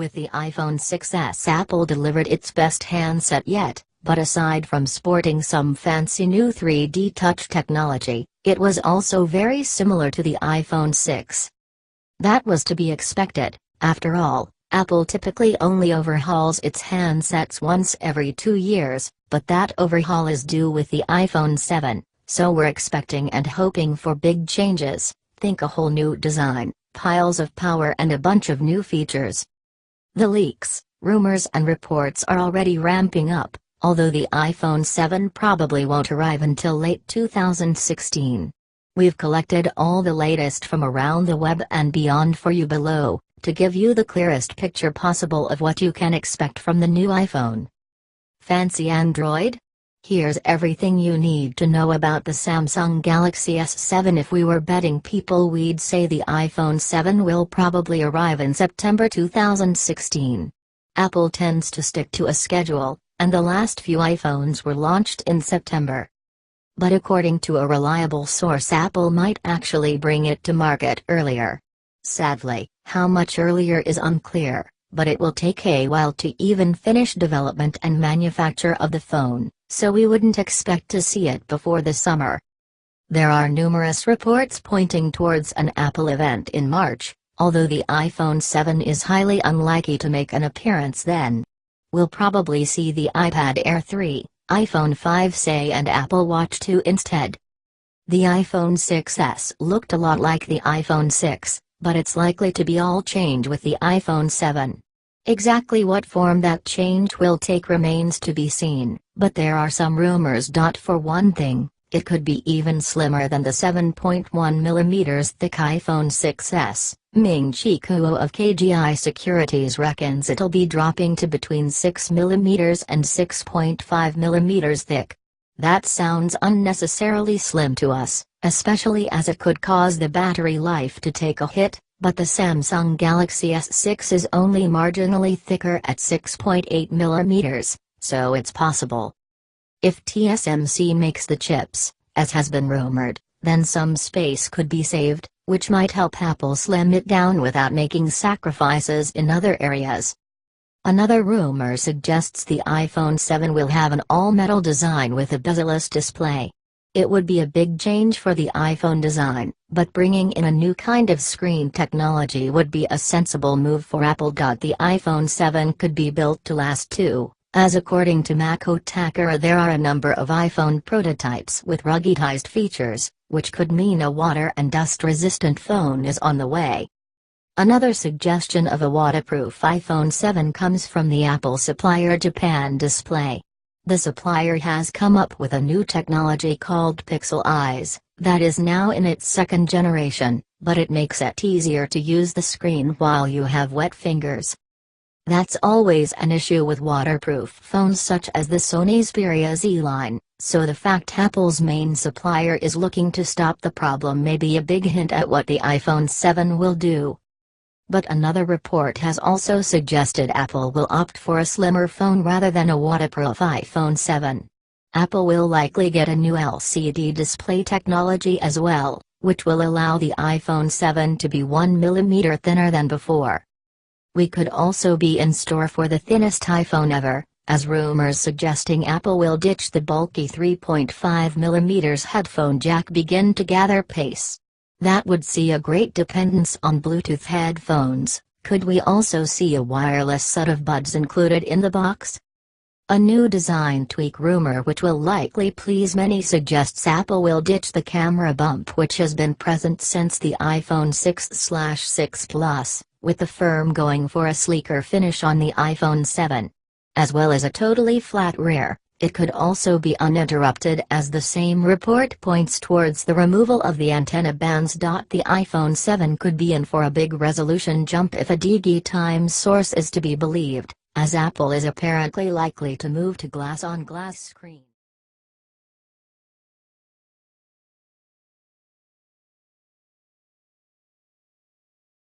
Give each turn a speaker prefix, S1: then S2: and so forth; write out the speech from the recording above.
S1: With the iPhone 6s, Apple delivered its best handset yet, but aside from sporting some fancy new 3D touch technology, it was also very similar to the iPhone 6. That was to be expected. After all, Apple typically only overhauls its handsets once every 2 years, but that overhaul is due with the iPhone 7, so we're expecting and hoping for big changes. Think a whole new design, piles of power and a bunch of new features. The leaks, rumors and reports are already ramping up, although the iPhone 7 probably won't arrive until late 2016. We've collected all the latest from around the web and beyond for you below, to give you the clearest picture possible of what you can expect from the new iPhone. Fancy Android? Here's everything you need to know about the Samsung Galaxy S7. If we were betting people, we'd say the iPhone 7 will probably arrive in September 2016. Apple tends to stick to a schedule, and the last few iPhones were launched in September. But according to a reliable source, Apple might actually bring it to market earlier. Sadly, how much earlier is unclear, but it will take a while to even finish development and manufacture of the phone, so we wouldn't expect to see it before the summer. There are numerous reports pointing towards an Apple event in March, although the iPhone 7 is highly unlikely to make an appearance then. We'll probably see the iPad Air 3, iPhone 5C and Apple Watch 2 instead. The iPhone 6s looked a lot like the iPhone 6, but it's likely to be all change with the iPhone 7. Exactly what form that change will take remains to be seen, but there are some rumors. For one thing, it could be even slimmer than the 7.1mm thick iPhone 6s. Ming-Chi Kuo of KGI Securities reckons it'll be dropping to between 6mm and 6.5mm thick. That sounds unnecessarily slim to us, especially as it could cause the battery life to take a hit, but the Samsung Galaxy S6 is only marginally thicker at 6.8mm, so it's possible. If TSMC makes the chips, as has been rumored, then some space could be saved, which might help Apple slim it down without making sacrifices in other areas. Another rumor suggests the iPhone 7 will have an all-metal design with a bezel-less display. It would be a big change for the iPhone design, but bringing in a new kind of screen technology would be a sensible move for Apple. The iPhone 7 could be built to last too, as according to Makotakara there are a number of iPhone prototypes with ruggedized features, which could mean a water and dust-resistant phone is on the way. Another suggestion of a waterproof iPhone 7 comes from the Apple supplier Japan Display. The supplier has come up with a new technology called Pixel Eyes, that is now in its second generation, but it makes it easier to use the screen while you have wet fingers. That's always an issue with waterproof phones such as the Sony Xperia Z line, so the fact Apple's main supplier is looking to stop the problem may be a big hint at what the iPhone 7 will do. But another report has also suggested Apple will opt for a slimmer phone rather than a waterproof iPhone 7. Apple will likely get a new LCD display technology as well, which will allow the iPhone 7 to be 1mm thinner than before. We could also be in store for the thinnest iPhone ever, as rumors suggesting Apple will ditch the bulky 3.5mm headphone jack begin to gather pace. That would see a great dependence on Bluetooth headphones. Could we also see a wireless set of buds included in the box? A new design tweak rumor which will likely please many suggests Apple will ditch the camera bump which has been present since the iPhone 6/6 Plus, with the firm going for a sleeker finish on the iPhone 7. As well as a totally flat rear, it could also be uninterrupted as the same report points towards the removal of the antenna bands. The iPhone 7 could be in for a big resolution jump if a DG Times source is to be believed, as Apple is apparently likely to move to glass-on-glass screen.